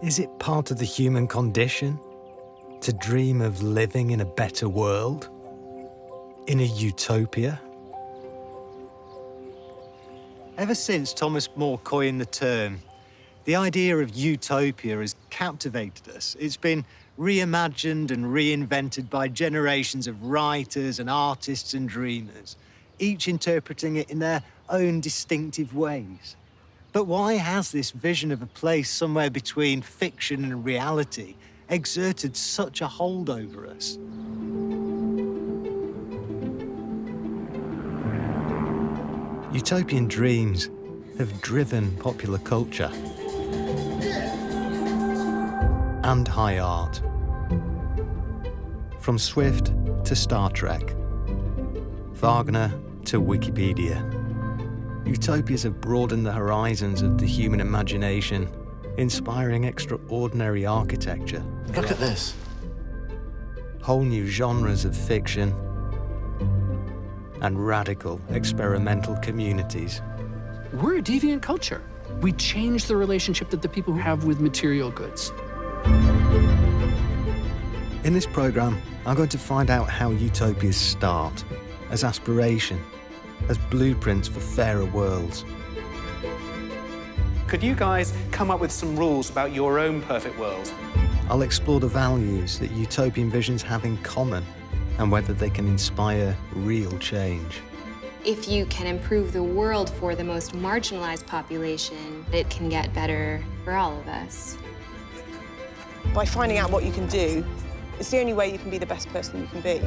Is it part of the human condition to dream of living in a better world? In a utopia? Ever since Thomas More coined the term, the idea of utopia has captivated us. It's been reimagined and reinvented by generations of writers and artists and dreamers, each interpreting it in their own distinctive ways. But why has this vision of a place somewhere between fiction and reality exerted such a hold over us? Utopian dreams have driven popular culture and high art. From Swift to Star Trek, Wagner to Wikipedia. Utopias have broadened the horizons of the human imagination, inspiring extraordinary architecture. Look at this. Whole new genres of fiction and radical experimental communities. We're a deviant culture. We change the relationship that the people have with material goods. In this programme, I'm going to find out how utopias start as aspiration, as blueprints for fairer worlds. Could you guys come up with some rules about your own perfect world? I'll explore the values that utopian visions have in common and whether they can inspire real change. If you can improve the world for the most marginalized population, it can get better for all of us. By finding out what you can do, it's the only way you can be the best person you can be.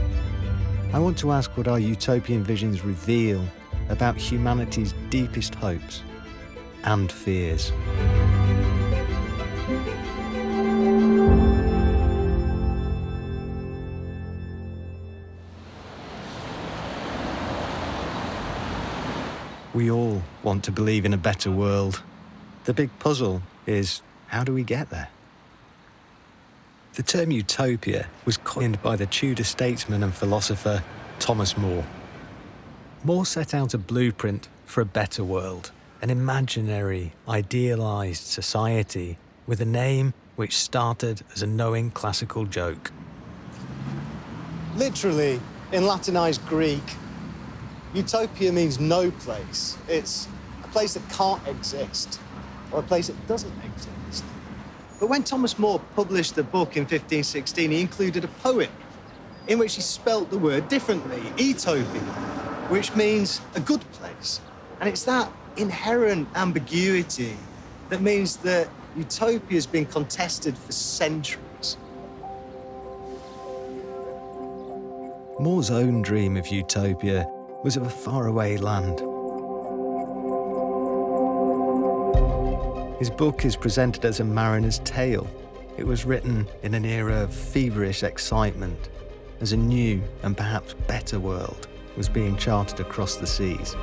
I want to ask what our utopian visions reveal about humanity's deepest hopes and fears. We all want to believe in a better world. The big puzzle is, how do we get there? The term utopia was coined by the Tudor statesman and philosopher Thomas More. More set out a blueprint for a better world, an imaginary, idealised society with a name which started as a knowing classical joke. Literally, in Latinised Greek, utopia means no place. It's a place that can't exist, or a place that doesn't exist. But when Thomas More published the book in 1516, he included a poem in which he spelt the word differently, Utopia, which means a good place. And it's that inherent ambiguity that means that utopia has been contested for centuries. More's own dream of utopia was of a faraway land. His book is presented as a mariner's tale. It was written in an era of feverish excitement, as a new and perhaps better world was being charted across the seas.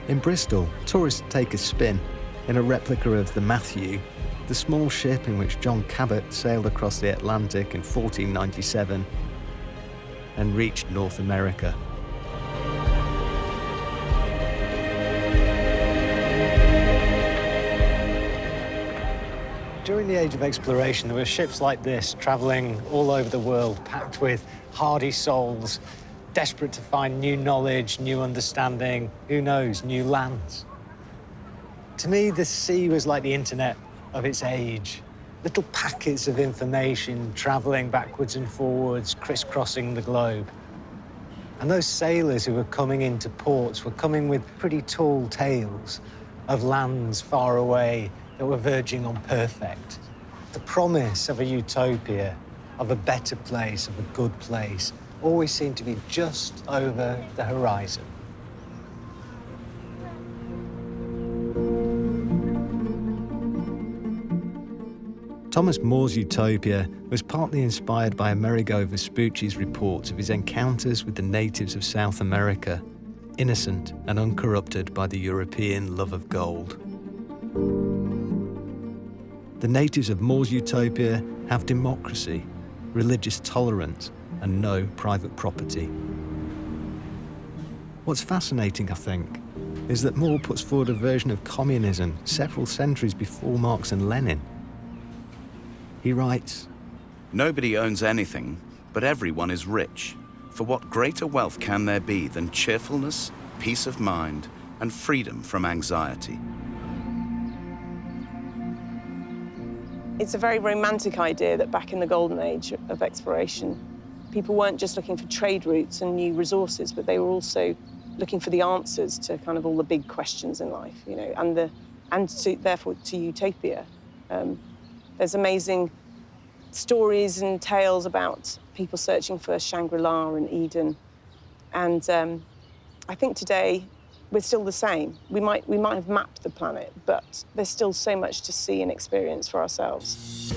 In Bristol, tourists take a spin in a replica of the Matthew, the small ship in which John Cabot sailed across the Atlantic in 1497 and reached North America. During the age of exploration, there were ships like this travelling all over the world, packed with hardy souls, desperate to find new knowledge, new understanding, who knows, new lands. To me, the sea was like the internet of its age. Little packets of information travelling backwards and forwards, crisscrossing the globe. And those sailors who were coming into ports were coming with pretty tall tales of lands far away that were verging on perfect. The promise of a utopia, of a better place, of a good place, always seemed to be just over the horizon. Thomas More's Utopia was partly inspired by Amerigo Vespucci's reports of his encounters with the natives of South America, innocent and uncorrupted by the European love of gold. The natives of More's Utopia have democracy, religious tolerance, and no private property. What's fascinating, I think, is that Moore puts forward a version of communism several centuries before Marx and Lenin. He writes, "Nobody owns anything, but everyone is rich. For what greater wealth can there be than cheerfulness, peace of mind, and freedom from anxiety?" It's a very romantic idea that back in the golden age of exploration, people weren't just looking for trade routes and new resources, but they were also looking for the answers to kind of all the big questions in life, you know, and therefore to utopia. There's amazing stories and tales about people searching for Shangri-La and Eden, and I think today we're still the same. We might have mapped the planet, but there's still so much to see and experience for ourselves.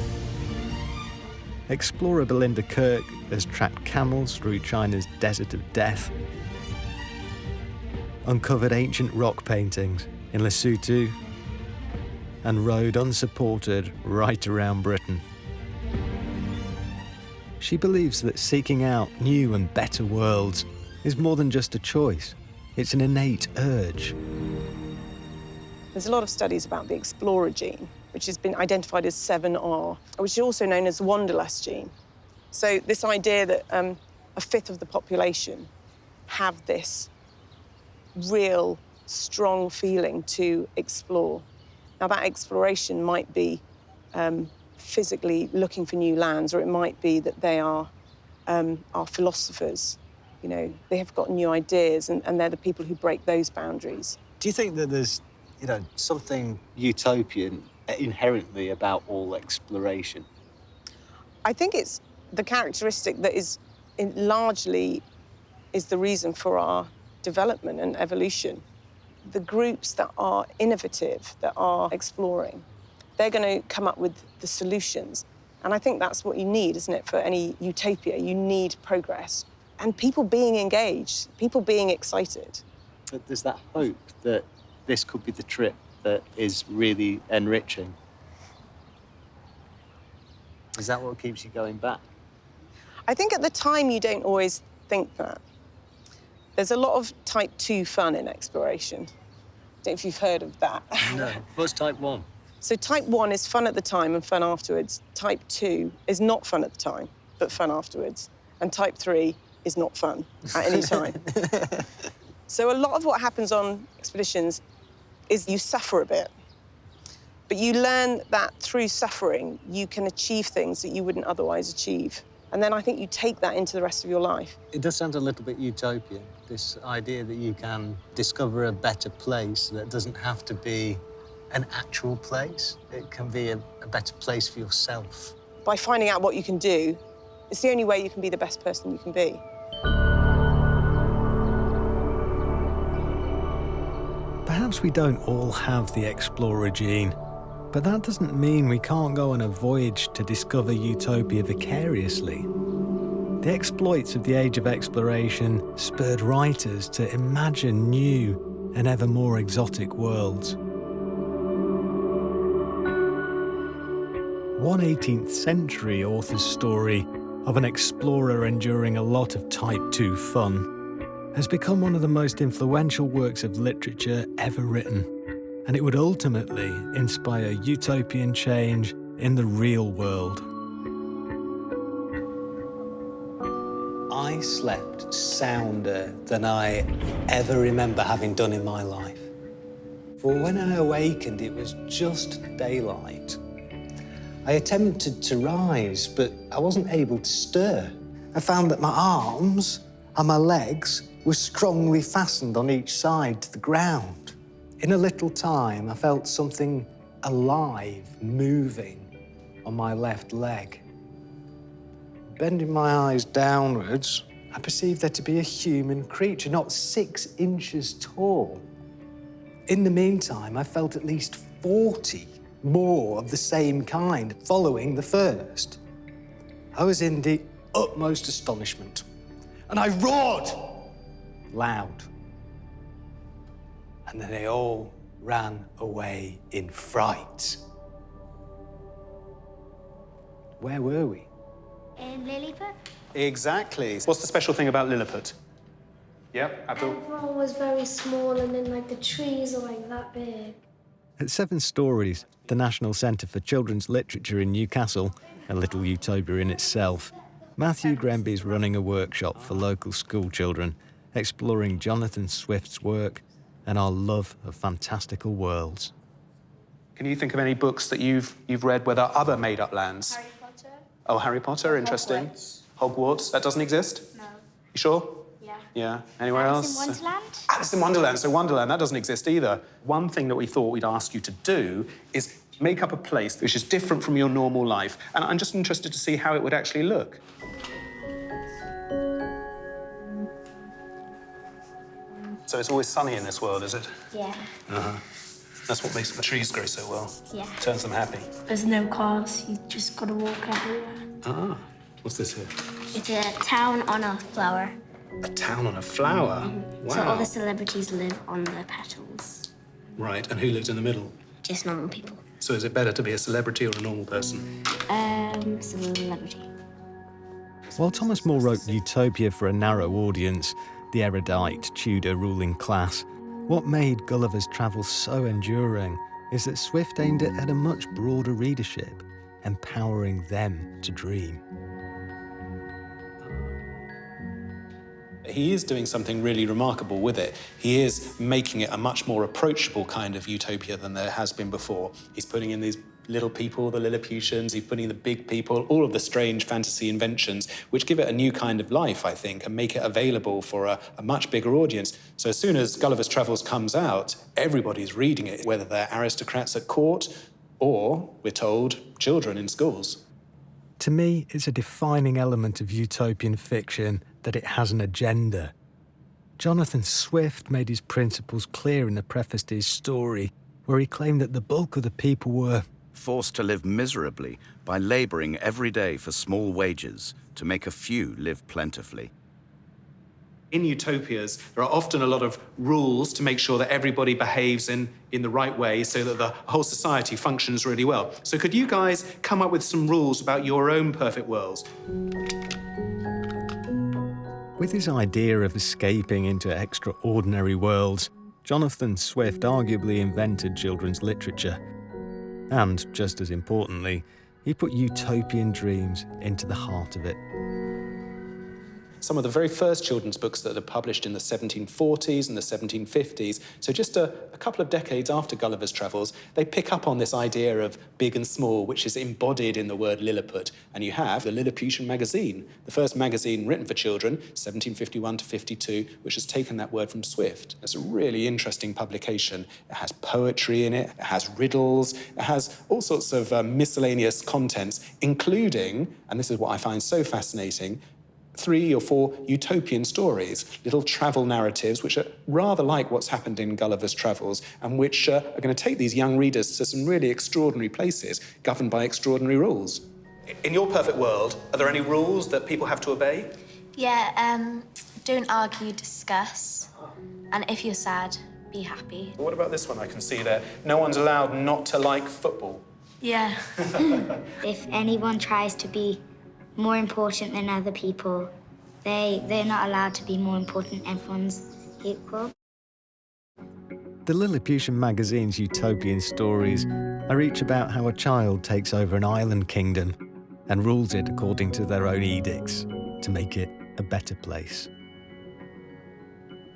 explorer Belinda Kirk has tracked camels through China's desert of death, uncovered ancient rock paintings in Lesotho, and rode unsupported right around Britain. She believes that seeking out new and better worlds is more than just a choice. It's an innate urge. There's a lot of studies about the explorer gene, which has been identified as 7R, which is also known as the wanderlust gene. So this idea that a fifth of the population have this real, strong feeling to explore. Now, that exploration might be physically looking for new lands, or it might be that they are philosophers. You know, they have got new ideas, and they're the people who break those boundaries. Do you think that there's, something utopian inherently about all exploration? I think it's the characteristic that largely is the reason for our development and evolution. The groups that are innovative, that are exploring, they're going to come up with the solutions. And I think that's what you need, isn't it, for any utopia? You need progress. And people being engaged, people being excited. But there's that hope that this could be the trip that is really enriching. Is that what keeps you going back? I think at the time you don't always think that. There's a lot of type 2 fun in exploration. I don't know if you've heard of that. No. What's type 1? So type 1 is fun at the time and fun afterwards. Type 2 is not fun at the time, but fun afterwards. And type 3 is not fun at any time. So a lot of what happens on expeditions is you suffer a bit. But you learn that through suffering, you can achieve things that you wouldn't otherwise achieve. And then I think you take that into the rest of your life. It does sound a little bit utopian, this idea that you can discover a better place that doesn't have to be an actual place. It can be a better place for yourself. By finding out what you can do, it's the only way you can be the best person you can be. Perhaps we don't all have the explorer gene, but that doesn't mean we can't go on a voyage to discover utopia vicariously. The exploits of the age of exploration spurred writers to imagine new and ever more exotic worlds. One 18th century author's story of an explorer enduring a lot of type 2 fun has become one of the most influential works of literature ever written, and it would ultimately inspire utopian change in the real world. I slept sounder than I ever remember having done in my life. For when I awakened, it was just daylight. I attempted to rise, but I wasn't able to stir. I found that my arms and my legs were strongly fastened on each side to the ground. In a little time, I felt something alive moving on my left leg. Bending my eyes downwards, I perceived there to be a human creature, not 6 inches tall. In the meantime, I felt at least 40 more of the same kind following the first. I was in the utmost astonishment, and I roared loud. And then they all ran away in fright. Where were we? In Lilliput? Exactly. What's the special thing about Lilliput? Yep, Abdul. Everyone was very small, and then like the trees are like that big. At 7 Stories, the National Centre for Children's Literature in Newcastle, a little utopia in itself, Matthew Grenby's running a workshop for local school children, exploring Jonathan Swift's work and our love of fantastical worlds. Can you think of any books that you've read where there are other made-up lands? Harry Potter. Oh, Harry Potter, interesting. Hogwarts, that doesn't exist? No. You sure? Yeah. Yeah. Anywhere Alice else? in Wonderland. Alice in Wonderland. So Wonderland, that doesn't exist either. One thing that we thought we'd ask you to do is make up a place which is different from your normal life. And I'm just interested to see how it would actually look. So it's always sunny in this world, is it? Yeah. That's what makes the trees grow so well. Yeah. Turns them happy. There's no cars. You just gotta walk everywhere. Ah, what's this here? It's a town on a flower. A town on a flower? Wow. So all the celebrities live on the petals. Right, and who lives in the middle? Just normal people. So is it better to be a celebrity or a normal person? Celebrity. While Thomas More wrote Utopia for a narrow audience, the erudite Tudor ruling class, what made Gulliver's Travels so enduring is that Swift aimed it at a much broader readership, empowering them to dream. He is doing something really remarkable with it. He is making it a much more approachable kind of utopia than there has been before. He's putting in these little people, the Lilliputians, he's putting in the big people, all of the strange fantasy inventions, which give it a new kind of life, I think, and make it available for a much bigger audience. So as soon as Gulliver's Travels comes out, everybody's reading it, whether they're aristocrats at court or, we're told, children in schools. To me, it's a defining element of utopian fiction that it has an agenda. Jonathan Swift made his principles clear in the preface to his story, where he claimed that the bulk of the people were forced to live miserably by labouring every day for small wages to make a few live plentifully. In utopias, there are often a lot of rules to make sure that everybody behaves in the right way so that the whole society functions really well. So could you guys come up with some rules about your own perfect worlds? With his idea of escaping into extraordinary worlds, Jonathan Swift arguably invented children's literature. And, just as importantly, he put utopian dreams into the heart of it. Some of the very first children's books that are published in the 1740s and the 1750s, so just a couple of decades after Gulliver's Travels, they pick up on this idea of big and small, which is embodied in the word Lilliput. And you have the Lilliputian magazine, the first magazine written for children, 1751 to 52, which has taken that word from Swift. It's a really interesting publication. It has poetry in it, it has riddles, it has all sorts of miscellaneous contents, including, and this is what I find so fascinating, 3 or 4 utopian stories, little travel narratives, which are rather like what's happened in Gulliver's Travels, and which are going to take these young readers to some really extraordinary places, governed by extraordinary rules. In your perfect world, are there any rules that people have to obey? Yeah, don't argue, discuss. And if you're sad, be happy. What about this one I can see there? No one's allowed not to like football. Yeah. If anyone tries to be more important than other people, they're not allowed to be more important. Everyone's equal. The Lilliputian magazine's utopian stories are each about how a child takes over an island kingdom and rules it according to their own edicts to make it a better place.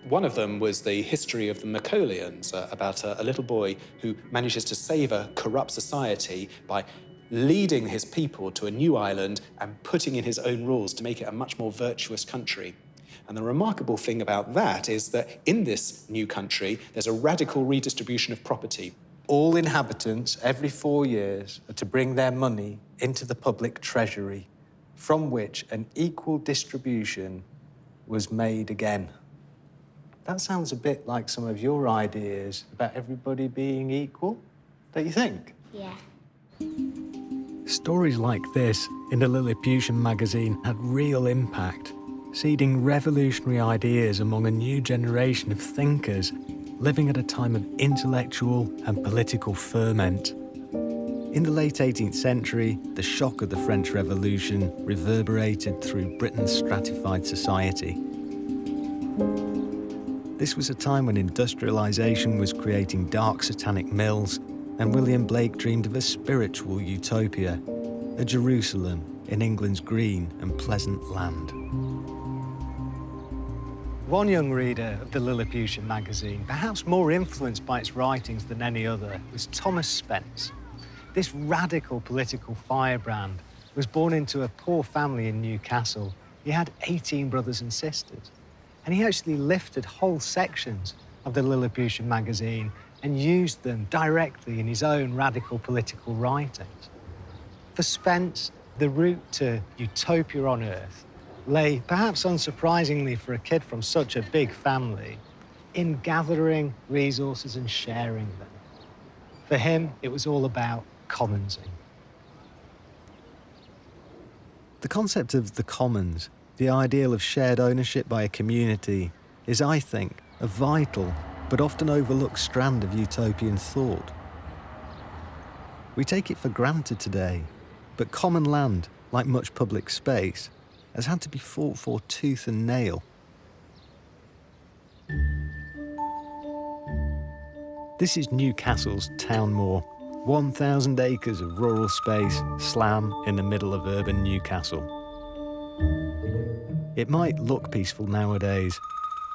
One of them was the history of the Macaulayans, about a little boy who manages to save a corrupt society by leading his people to a new island and putting in his own rules to make it a much more virtuous country. And the remarkable thing about that is that in this new country, there's a radical redistribution of property. All inhabitants, every 4 years, are to bring their money into the public treasury, from which an equal distribution was made again. That sounds a bit like some of your ideas about everybody being equal, don't you think? Yeah. Stories like this in the Lilliputian magazine had real impact, seeding revolutionary ideas among a new generation of thinkers living at a time of intellectual and political ferment. In the late 18th century, the shock of the French Revolution reverberated through Britain's stratified society. This was a time when industrialisation was creating dark satanic mills, and William Blake dreamed of a spiritual utopia, a Jerusalem in England's green and pleasant land. One young reader of the Lilliputian magazine, perhaps more influenced by its writings than any other, was Thomas Spence. This radical political firebrand was born into a poor family in Newcastle. He had 18 brothers and sisters, and he actually lifted whole sections of the Lilliputian magazine and used them directly in his own radical political writings. For Spence, the route to Utopia on Earth lay, perhaps unsurprisingly for a kid from such a big family, in gathering resources and sharing them. For him, it was all about commonsing. The concept of the commons, the ideal of shared ownership by a community, is, I think, a vital but often overlooked strand of utopian thought. We take it for granted today, but common land, like much public space, has had to be fought for tooth and nail. This is Newcastle's Town Moor, 1,000 acres of rural space slam in the middle of urban Newcastle. It might look peaceful nowadays,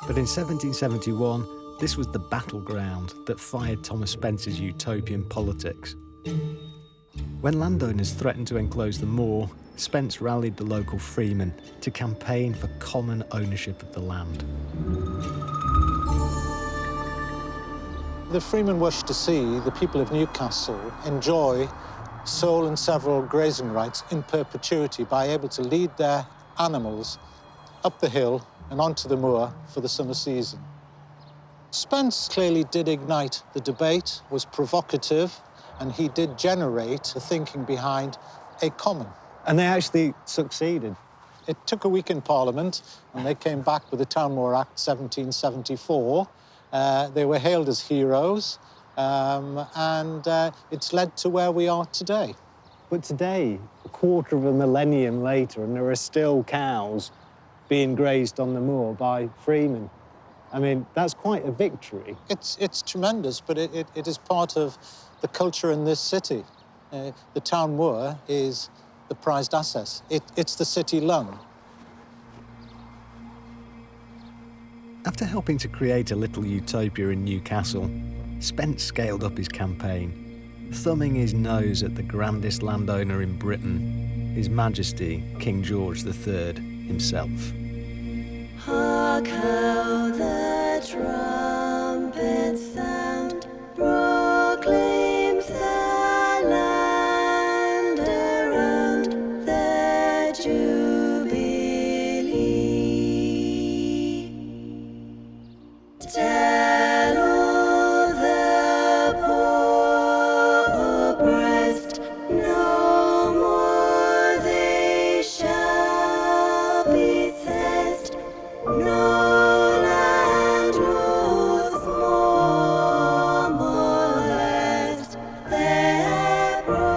but in 1771, this was the battleground that fired Thomas Spence's utopian politics. When landowners threatened to enclose the moor, Spence rallied the local freemen to campaign for common ownership of the land. The freemen wished to see the people of Newcastle enjoy sole and several grazing rights in perpetuity by able to lead their animals up the hill and onto the moor for the summer season. Spence clearly did ignite the debate, was provocative, and he did generate the thinking behind a common. And they actually succeeded. It took a week in Parliament, and they came back with the Town Moor Act 1774. They were hailed as heroes, and it's led to where we are today. But today, a quarter of a millennium later, and there are still cows being grazed on the moor by freemen. I mean, that's quite a victory. It's tremendous, but it is part of the culture in this city. The Town Moor is the prized asset. It's the city lung. After helping to create a little utopia in Newcastle, Spence scaled up his campaign, thumbing his nose at the grandest landowner in Britain, His Majesty King George III himself. Hark how the trumpet sound proclaims the land around the Jubilee. Tell all the poor oppressed, no more they shall be cessed. No land moves more less their property.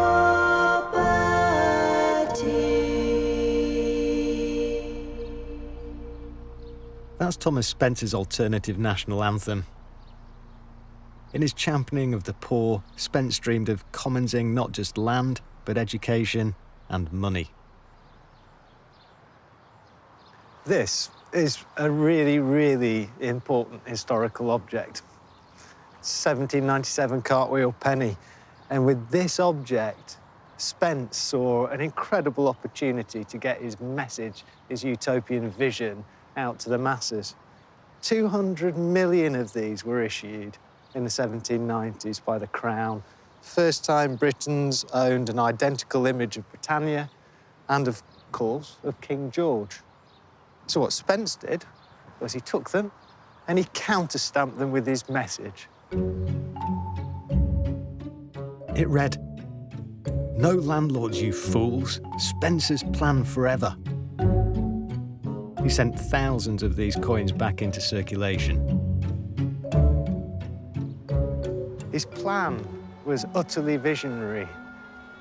That's Thomas Spence's alternative national anthem. In his championing of the poor, Spence dreamed of commonsing not just land, but education and money. This is a really, really important historical object. It's 1797 cartwheel penny. And with this object, Spence saw an incredible opportunity to get his message, his utopian vision, out to the masses. 200 million of these were issued in the 1790s by the Crown. First time Britons owned an identical image of Britannia and, of course, of King George. So what Spence did was he took them and he counter-stamped them with his message. It read, "No landlords, you fools. Spencer's plan forever." He sent thousands of these coins back into circulation. His plan was utterly visionary,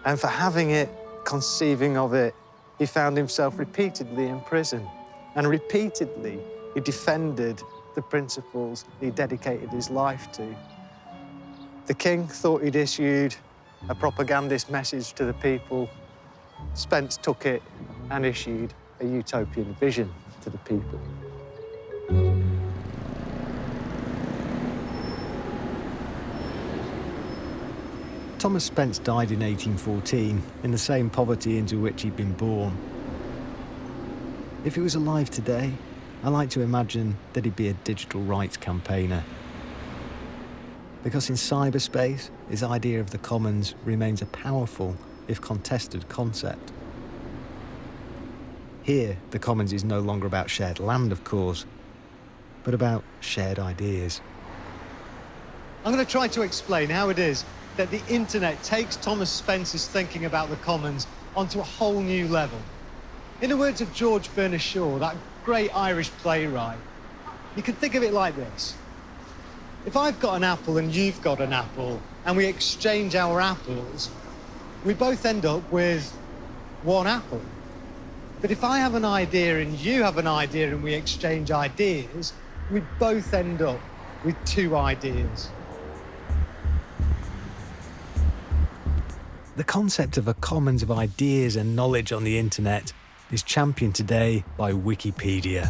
and for having it, conceiving of it, he found himself repeatedly in prison, and repeatedly he defended the principles he dedicated his life to. The king thought he'd issued a propagandist message to the people. Spence took it and issued a utopian vision to the people. Thomas Spence died in 1814 in the same poverty into which he'd been born. If he was alive today, I like to imagine that he'd be a digital rights campaigner. Because in cyberspace, his idea of the commons remains a powerful, if contested, concept. Here, the commons is no longer about shared land, of course, but about shared ideas. I'm going to try to explain how it is that the internet takes Thomas Spence's thinking about the commons onto a whole new level. In the words of George Bernard Shaw, that great Irish playwright, you can think of it like this. If I've got an apple and you've got an apple, and we exchange our apples, we both end up with one apple. But if I have an idea and you have an idea and we exchange ideas, we both end up with two ideas. The concept of a commons of ideas and knowledge on the internet is championed today by Wikipedia.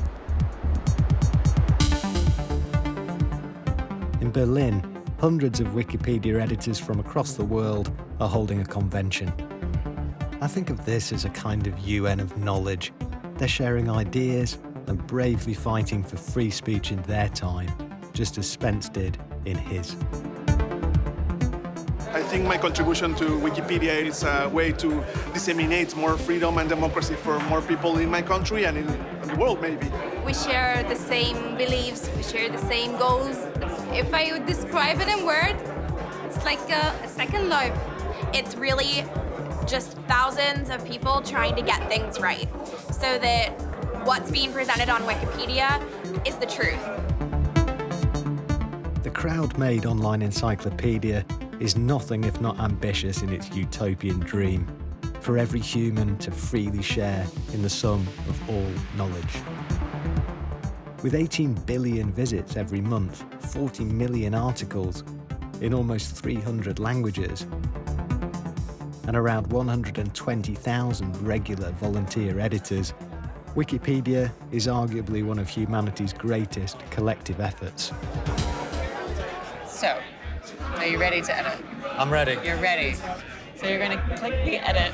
In Berlin, hundreds of Wikipedia editors from across the world are holding a convention. I think of this as a kind of UN of knowledge. They're sharing ideas and bravely fighting for free speech in their time, just as Spence did in his. I think my contribution to Wikipedia is a way to disseminate more freedom and democracy for more people in my country and in the world, maybe. We share the same beliefs, we share the same goals. If I would describe it in words, it's like a second life. It's really just thousands of people trying to get things right so that what's being presented on Wikipedia is the truth. The crowd-made online encyclopedia is nothing if not ambitious in its utopian dream, for every human to freely share in the sum of all knowledge. With 18 billion visits every month, 40 million articles in almost 300 languages, and around 120,000 regular volunteer editors, Wikipedia is arguably one of humanity's greatest collective efforts. So, are you ready to edit? I'm ready. You're ready. So you're going to click the edit.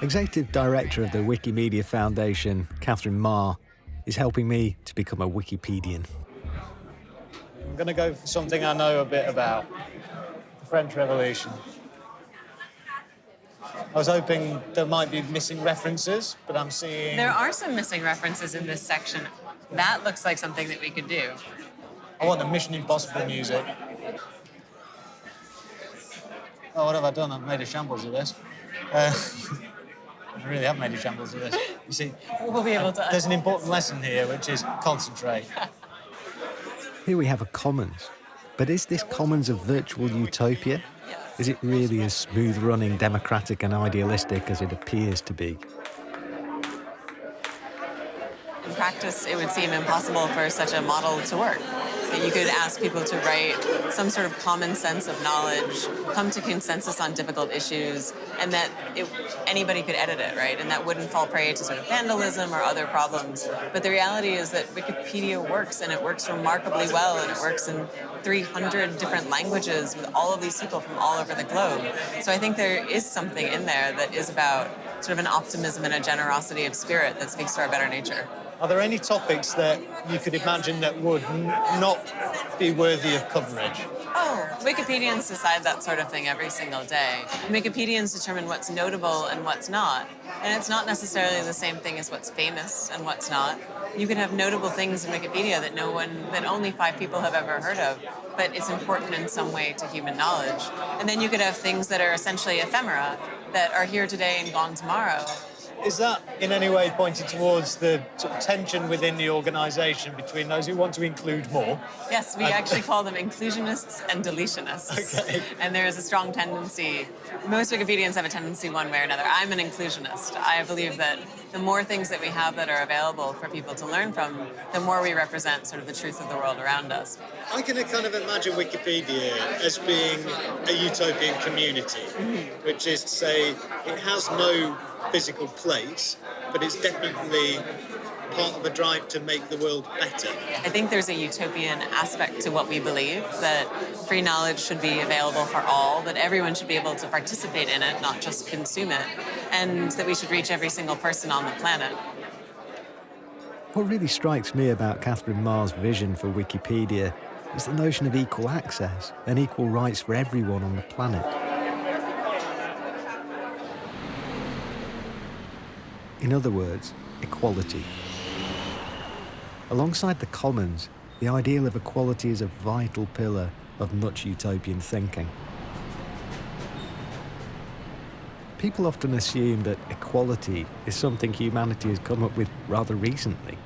Executive Director of the Wikimedia Foundation, Catherine Marr, is helping me to become a Wikipedian. I'm going to go for something I know a bit about, the French Revolution. I was hoping there might be missing references, but I'm seeing... There are some missing references in this section. That looks like something that we could do. I want the Mission Impossible music. Oh, what have I done? I've made a shambles of this. I really have made a shambles of this. You see, we'll be able to... There's an important lesson here, which is concentrate. Here we have a commons. But is this commons a virtual utopia? Yes. Is it really as smooth-running, democratic and idealistic as it appears to be? In practice, it would seem impossible for such a model to work. That you could ask people to write some sort of common sense of knowledge, come to consensus on difficult issues, and that anybody could edit it, right? And that wouldn't fall prey to sort of vandalism or other problems. But the reality is that Wikipedia works, and it works remarkably well, and it works in 300 different languages with all of these people from all over the globe. So I think there is something in there that is about sort of an optimism and a generosity of spirit that speaks to our better nature. Are there any topics that you could imagine that would not be worthy of coverage? Oh, Wikipedians decide that sort of thing every single day. Wikipedians determine what's notable and what's not. And it's not necessarily the same thing as what's famous and what's not. You can have notable things in Wikipedia that only 5 people have ever heard of, but it's important in some way to human knowledge. And then you could have things that are essentially ephemera, that are here today and gone tomorrow. Is that in any way pointing towards the sort of tension within the organisation between those who want to include more? Yes, we actually call them inclusionists and deletionists. Okay. And there is a strong tendency, most Wikipedians have a tendency one way or another. I'm an inclusionist. I believe that the more things that we have that are available for people to learn from, the more we represent sort of the truth of the world around us. I can kind of imagine Wikipedia as being a utopian community, which is to say it has no physical place, but it's definitely part of a drive to make the world better. I think there's a utopian aspect to what we believe, that free knowledge should be available for all, that everyone should be able to participate in it, not just consume it, and that we should reach every single person on the planet. What really strikes me about Catherine Maher's vision for Wikipedia is the notion of equal access and equal rights for everyone on the planet. In other words, equality. Alongside the commons, the ideal of equality is a vital pillar of much utopian thinking. People often assume that equality is something humanity has come up with rather recently.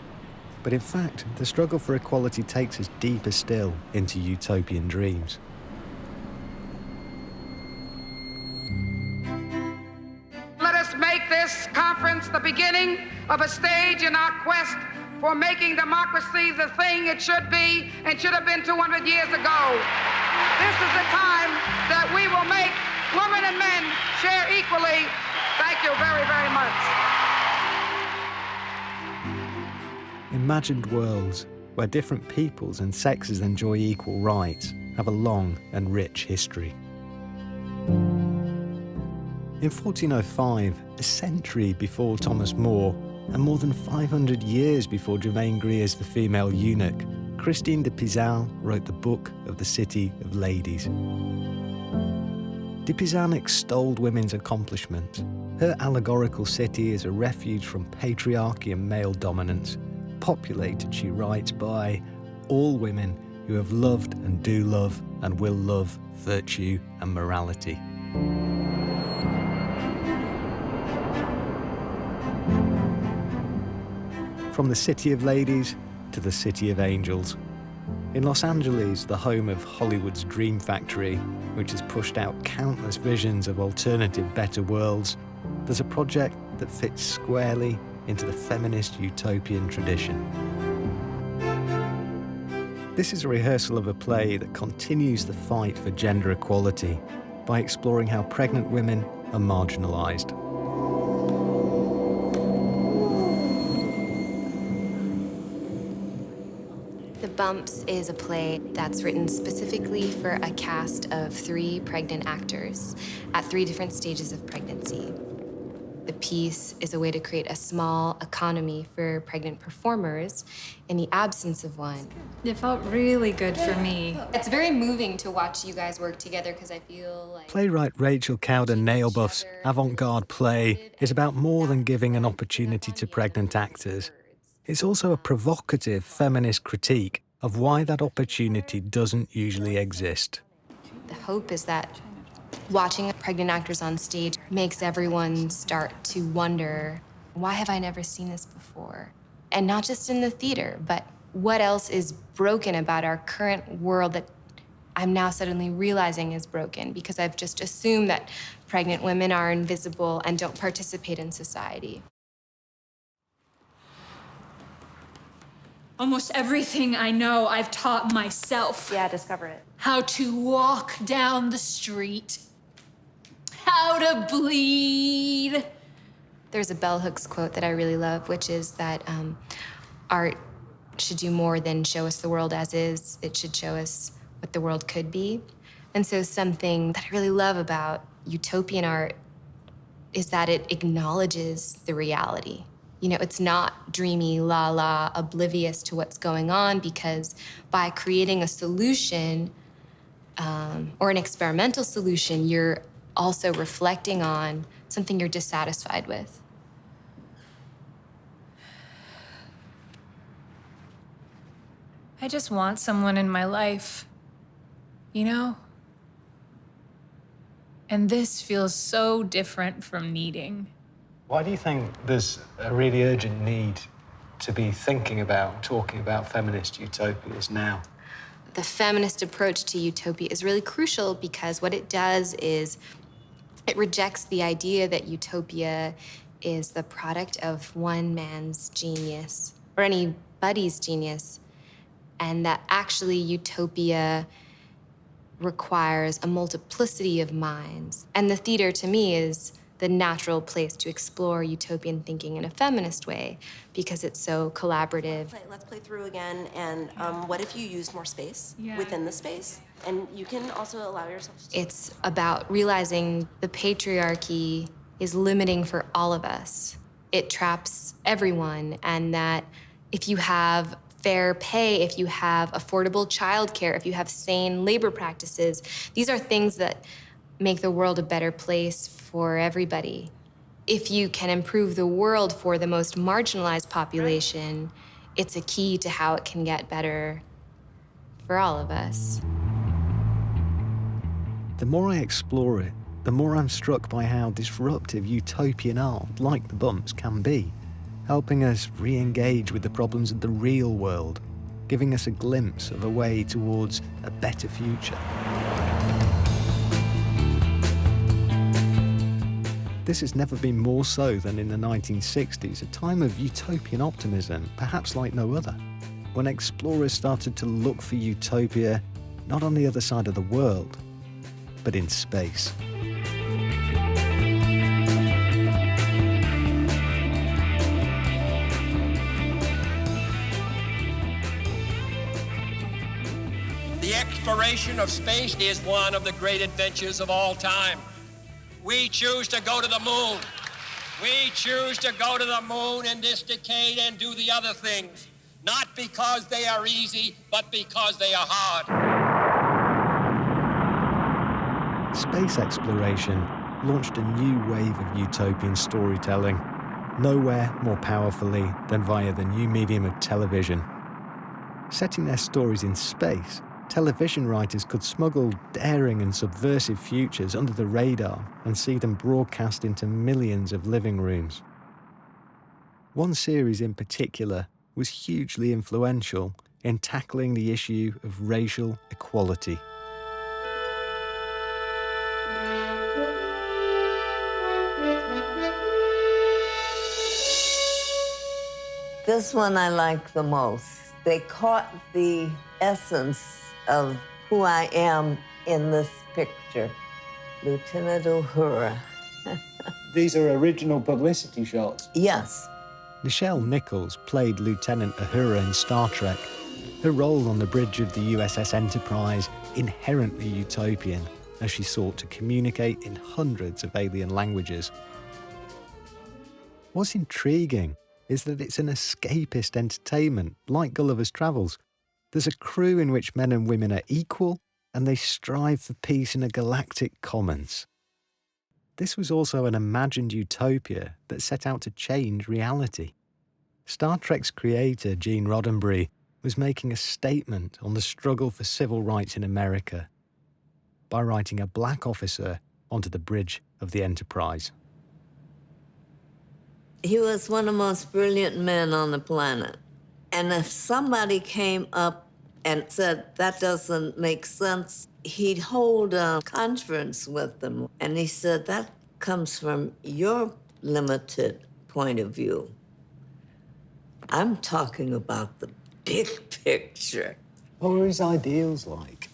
But in fact, the struggle for equality takes us deeper still into utopian dreams. Let us make this conference the beginning of a stage in our quest for making democracy the thing it should be and should have been 200 years ago. This is the time that we will make women and men share equally. Thank you very, very much. Imagined worlds where different peoples and sexes enjoy equal rights have a long and rich history. In 1405, a century before Thomas More, and more than 500 years before Germaine Greer's The Female Eunuch, Christine de Pizan wrote the Book of the City of Ladies. De Pizan extolled women's accomplishments. Her allegorical city is a refuge from patriarchy and male dominance, populated, she writes, by all women who have loved and do love and will love virtue and morality. From the City of Ladies to the City of Angels. In Los Angeles, the home of Hollywood's Dream Factory, which has pushed out countless visions of alternative, better worlds, there's a project that fits squarely into the feminist utopian tradition. This is a rehearsal of a play that continues the fight for gender equality by exploring how pregnant women are marginalised. The Bumps is a play that's written specifically for a cast of 3 pregnant actors at 3 different stages of pregnancy. The piece is a way to create a small economy for pregnant performers in the absence of one. It felt really good for me. It's very moving to watch you guys work together because I feel like... Playwright Rachel Cowden-Nailbuff's avant-garde play is about more than giving an opportunity to pregnant actors. It's also a provocative feminist critique of why that opportunity doesn't usually exist. The hope is that watching pregnant actors on stage makes everyone start to wonder, why have I never seen this before? And not just in the theater, but what else is broken about our current world that I'm now suddenly realizing is broken because I've just assumed that pregnant women are invisible and don't participate in society. Almost everything I know, I've taught myself. Yeah, discover it. How to walk down the street. How to bleed. There's a bell hooks quote that I really love, which is that art should do more than show us the world as is. It should show us what the world could be. And so something that I really love about utopian art is that it acknowledges the reality. You know, it's not dreamy, la-la, oblivious to what's going on, because by creating a solution or an experimental solution, you're also reflecting on something you're dissatisfied with. I just want someone in my life, you know? And this feels so different from needing. Why do you think there's a really urgent need to be thinking about, talking about feminist utopias now? The feminist approach to utopia is really crucial because what it does is it rejects the idea that utopia is the product of one man's genius or anybody's genius, and that actually utopia requires a multiplicity of minds. And the theater, to me, is the natural place to explore utopian thinking in a feminist way because it's so collaborative. Let's play through again, and what if you used more space within the space? And you can also allow yourself to... It's about realizing the patriarchy is limiting for all of us. It traps everyone, and that if you have fair pay, if you have affordable childcare, if you have sane labor practices, these are things that make the world a better place for everybody. If you can improve the world for the most marginalized population, it's a key to how it can get better for all of us. The more I explore it, the more I'm struck by how disruptive utopian art, like the bumps, can be, helping us re-engage with the problems of the real world, giving us a glimpse of a way towards a better future. This has never been more so than in the 1960s, a time of utopian optimism, perhaps like no other, when explorers started to look for utopia not on the other side of the world, but in space. The exploration of space is one of the great adventures of all time. We choose to go to the moon. We choose to go to the moon in this decade and do the other things, not because they are easy, but because they are hard. Space exploration launched a new wave of utopian storytelling, nowhere more powerfully than via the new medium of television. Setting their stories in space, television writers could smuggle daring and subversive futures under the radar and see them broadcast into millions of living rooms. One series in particular was hugely influential in tackling the issue of racial equality. This one I like the most. They caught the essence of who I am in this picture. Lieutenant Uhura. These are original publicity shots? Yes. Nichelle Nichols played Lieutenant Uhura in Star Trek. Her role on the bridge of the USS Enterprise inherently utopian, as she sought to communicate in hundreds of alien languages. What's intriguing is that it's an escapist entertainment, like Gulliver's Travels. There's a crew in which men and women are equal, and they strive for peace in a galactic commons. This was also an imagined utopia that set out to change reality. Star Trek's creator, Gene Roddenberry, was making a statement on the struggle for civil rights in America by writing a black officer onto the bridge of the Enterprise. He was one of the most brilliant men on the planet. And if somebody came up and said, that doesn't make sense, he'd hold a conference with them. And he said, that comes from your limited point of view. I'm talking about the big picture. What were his ideals like?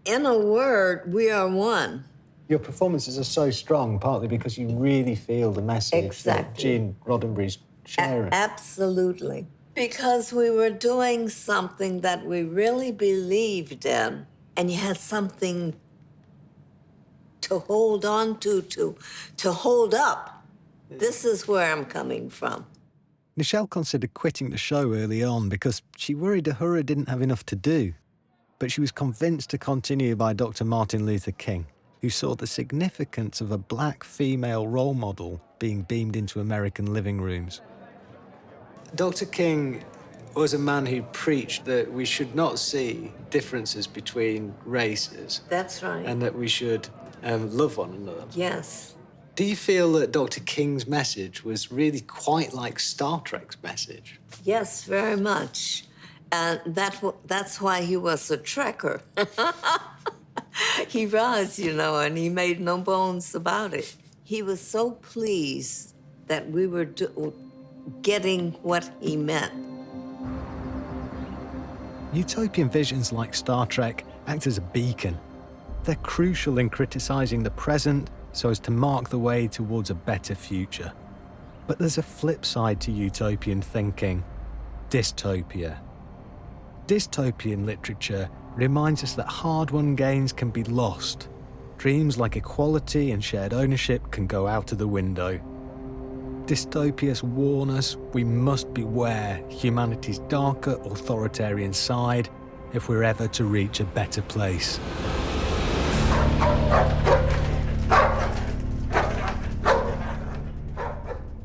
In a word, we are one. Your performances are so strong, partly because you really feel the message that Gene Roddenberry's sharing. Absolutely. Because we were doing something that we really believed in, and you had something to hold on to hold up. This is where I'm coming from. Nichelle considered quitting the show early on because she worried Uhura didn't have enough to do. But she was convinced to continue by Dr. Martin Luther King, who saw the significance of a black female role model being beamed into American living rooms. Dr. King was a man who preached that we should not see differences between races. That's right. And that we should love one another. Yes. Do you feel that Dr. King's message was really quite like Star Trek's message? Yes, very much. And that's why he was a trekker. He was, and he made no bones about it. He was so pleased that we were getting what he meant. Utopian visions like Star Trek act as a beacon. They're crucial in criticising the present so as to mark the way towards a better future. But there's a flip side to utopian thinking: dystopia. Dystopian literature reminds us that hard-won gains can be lost. Dreams like equality and shared ownership can go out of the window. Dystopias warn us we must beware humanity's darker authoritarian side if we're ever to reach a better place.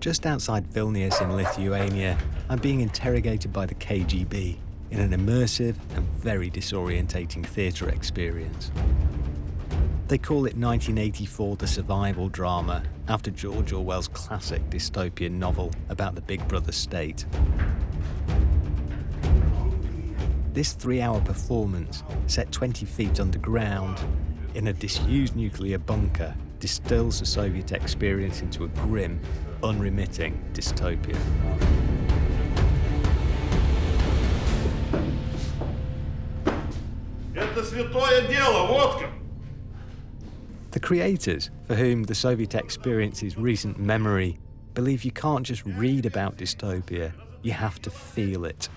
Just outside Vilnius in Lithuania, I'm being interrogated by the KGB in an immersive and very disorientating theatre experience. They call it 1984 the survival drama, after George Orwell's classic dystopian novel about the Big Brother state. This 3-hour performance, set 20 feet underground, in a disused nuclear bunker, distills the Soviet experience into a grim, unremitting dystopia. Это святое дело, водка! The creators, for whom the Soviet experience is recent memory, believe you can't just read about dystopia, you have to feel it.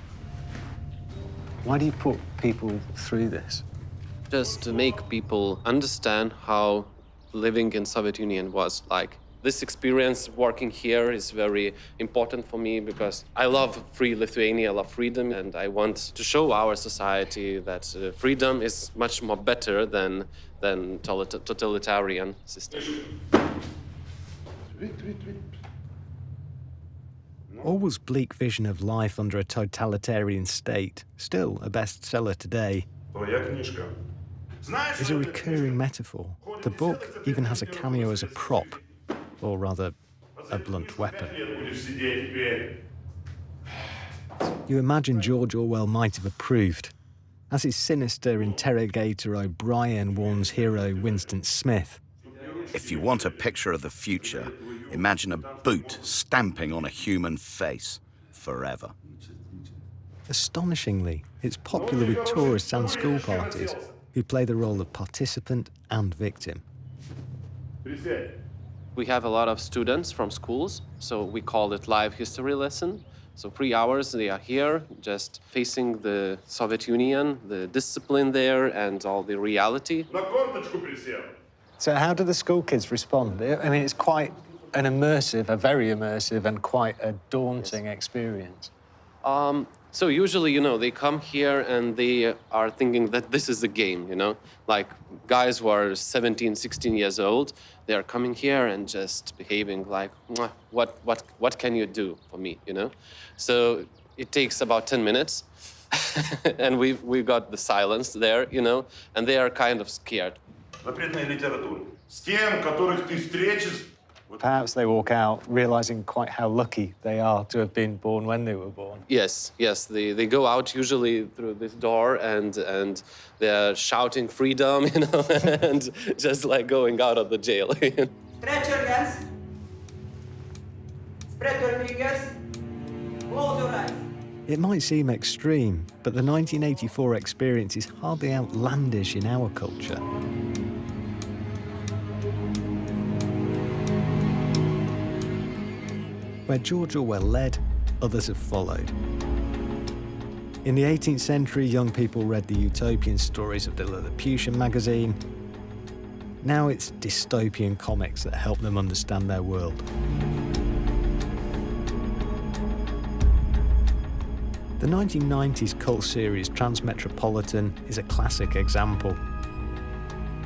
Why do you put people through this? Just to make people understand how living in Soviet Union was like. This experience working here is very important for me because I love free Lithuania, I love freedom, and I want to show our society that freedom is much more better than totalitarian system. Orwell's bleak vision of life under a totalitarian state, still a bestseller today, is a recurring metaphor. The book even has a cameo as a prop, or rather, a blunt weapon. You imagine George Orwell might have approved. As his sinister interrogator O'Brien warns hero Winston Smith. If you want a picture of the future, imagine a boot stamping on a human face forever. Astonishingly, it's popular with tourists and school parties who play the role of participant and victim. We have a lot of students from schools, so we call it live history lesson. So 3 hours they are here, just facing the Soviet Union, the discipline there, and all the reality. So how do the school kids respond? I mean, it's quite an immersive, a very immersive, and quite a daunting experience. So usually, they come here and they are thinking that this is the game, Like guys who are 17, 16 years old, they are coming here and just behaving like, what can you do for me, So it takes about 10 minutes and we got the silence there, and they are kind of scared. Perhaps they walk out realizing quite how lucky they are to have been born when they were born. Yes. They go out usually through this door and they're shouting freedom, and just like going out of the jail. Stretch your hands. Spread your fingers. Close your eyes. It might seem extreme, but the 1984 experience is hardly outlandish in our culture. Where George Orwell led, others have followed. In the 18th century, young people read the Utopian stories of the Lilliputian magazine. Now it's dystopian comics that help them understand their world. The 1990s cult series Transmetropolitan is a classic example.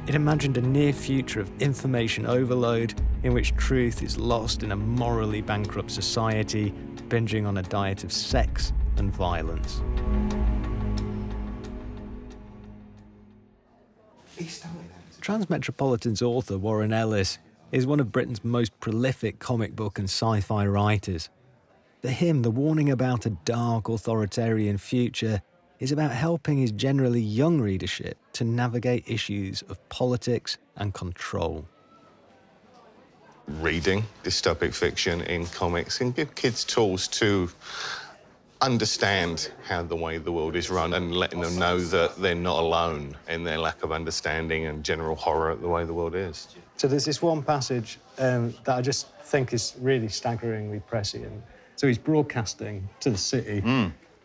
It imagined a near future of information overload in which truth is lost in a morally bankrupt society, binging on a diet of sex and violence. Transmetropolitan's author, Warren Ellis, is one of Britain's most prolific comic book and sci-fi writers. For him, the warning about a dark, authoritarian future is about helping his generally young readership to navigate issues of politics and control. Reading dystopic fiction in comics can give kids tools to understand how the way the world is run and letting them know that they're not alone in their lack of understanding and general horror at the way the world is. So there's this one passage that I just think is really staggeringly prescient. So he's broadcasting to the city.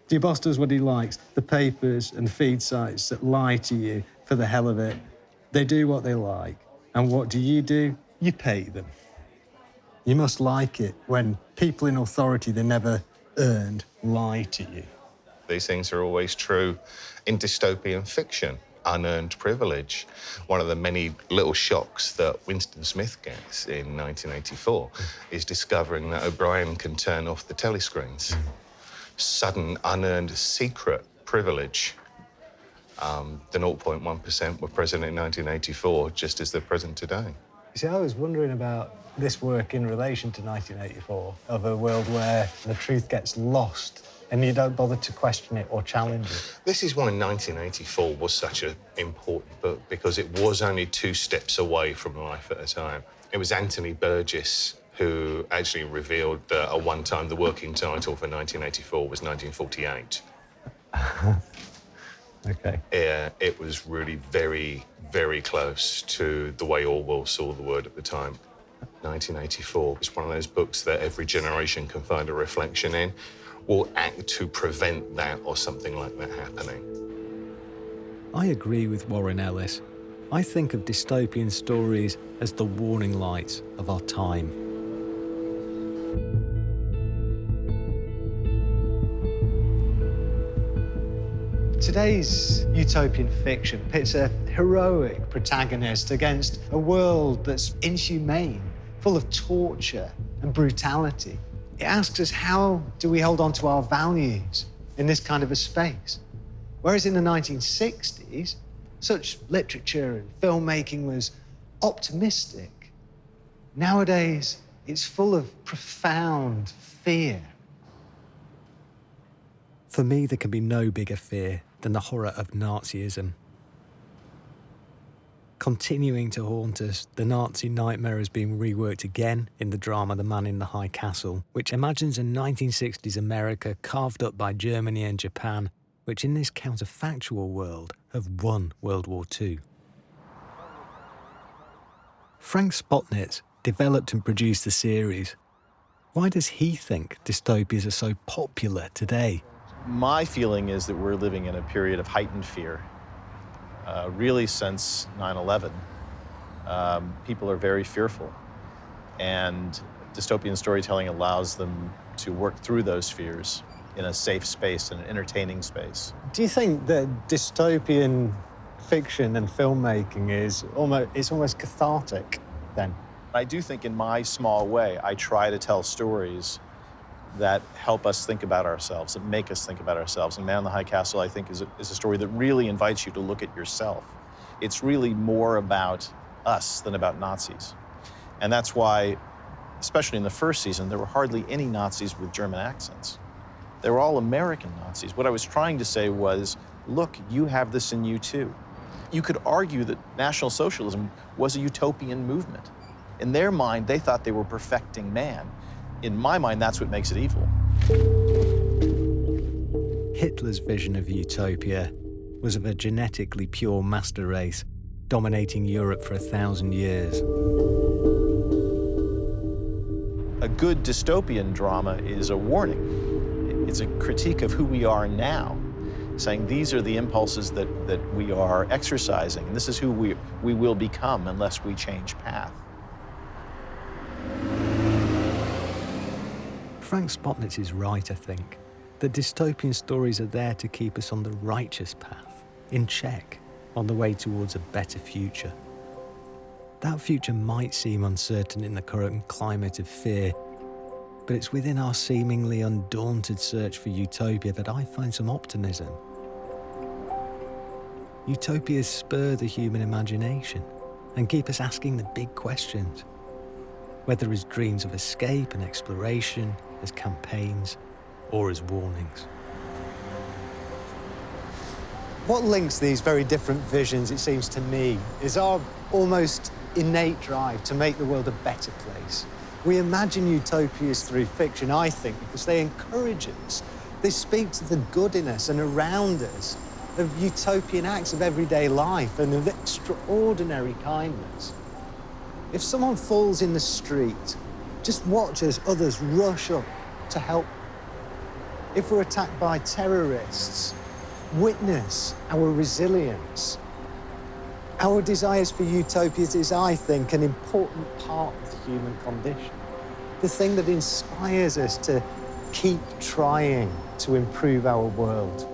Your boss does what he likes. The papers and the feed sites that lie to you for the hell of it, they do what they like. And what do? You pay them. You must like it when people in authority they never earned lie to you. These things are always true in dystopian fiction. Unearned privilege. One of the many little shocks that Winston Smith gets in 1984 is discovering that O'Brien can turn off the telescreens. Sudden, unearned, secret privilege. The 0.1% were present in 1984, just as they're present today. You see, I was wondering about this work in relation to 1984, of a world where the truth gets lost and you don't bother to question it or challenge it. This is why 1984 was such an important book, because it was only 2 steps away from life at a time. It was Anthony Burgess who actually revealed that at one time the working title for 1984 was 1948. Okay. It was really very, very close to the way Orwell saw the word at the time. 1984 is one of those books that every generation can find a reflection in, will act to prevent that or something like that happening. I agree with Warren Ellis. I think of dystopian stories as the warning lights of our time. Today's utopian fiction pits a heroic protagonist against a world that's inhumane, full of torture and brutality. It asks us, how do we hold on to our values in this kind of a space? Whereas in the 1960s, such literature and filmmaking was optimistic. Nowadays, it's full of profound fear. For me, there can be no bigger fear than the horror of Nazism. Continuing to haunt us, the Nazi nightmare has been reworked again in the drama The Man in the High Castle, which imagines a 1960s America carved up by Germany and Japan, which in this counterfactual world have won World War II. Frank Spotnitz developed and produced the series. Why does he think dystopias are so popular today? My feeling is that we're living in a period of heightened fear. Really since 9/11, people are very fearful, and dystopian storytelling allows them to work through those fears in a safe space, in an entertaining space. Do you think that dystopian fiction and filmmaking is almost cathartic then? I do think in my small way, I try to tell stories that help us think about ourselves, that make us think about ourselves. And Man in the High Castle, I think, is a story that really invites you to look at yourself. It's really more about us than about Nazis. And that's why, especially in the first season, there were hardly any Nazis with German accents. They were all American Nazis. What I was trying to say was, look, you have this in you too. You could argue that National Socialism was a utopian movement. In their mind, they thought they were perfecting man. In my mind, that's what makes it evil. Hitler's vision of utopia was of a genetically pure master race dominating Europe for 1,000 years. A good dystopian drama is a warning. It's a critique of who we are now, saying these are the impulses that we are exercising, and this is who we will become unless we change path. Frank Spotnitz is right, I think, that dystopian stories are there to keep us on the righteous path, in check, on the way towards a better future. That future might seem uncertain in the current climate of fear, but it's within our seemingly undaunted search for utopia that I find some optimism. Utopias spur the human imagination and keep us asking the big questions. whether as dreams of escape and exploration, as campaigns, or as warnings. What links these very different visions, it seems to me, is our almost innate drive to make the world a better place. We imagine utopias through fiction, I think, because they encourage us. They speak to the good in us and around us, of utopian acts of everyday life and of extraordinary kindness. If someone falls in the street, just watch as others rush up to help. If we're attacked by terrorists, witness our resilience. Our desires for utopias is, I think, an important part of the human condition. The thing that inspires us to keep trying to improve our world.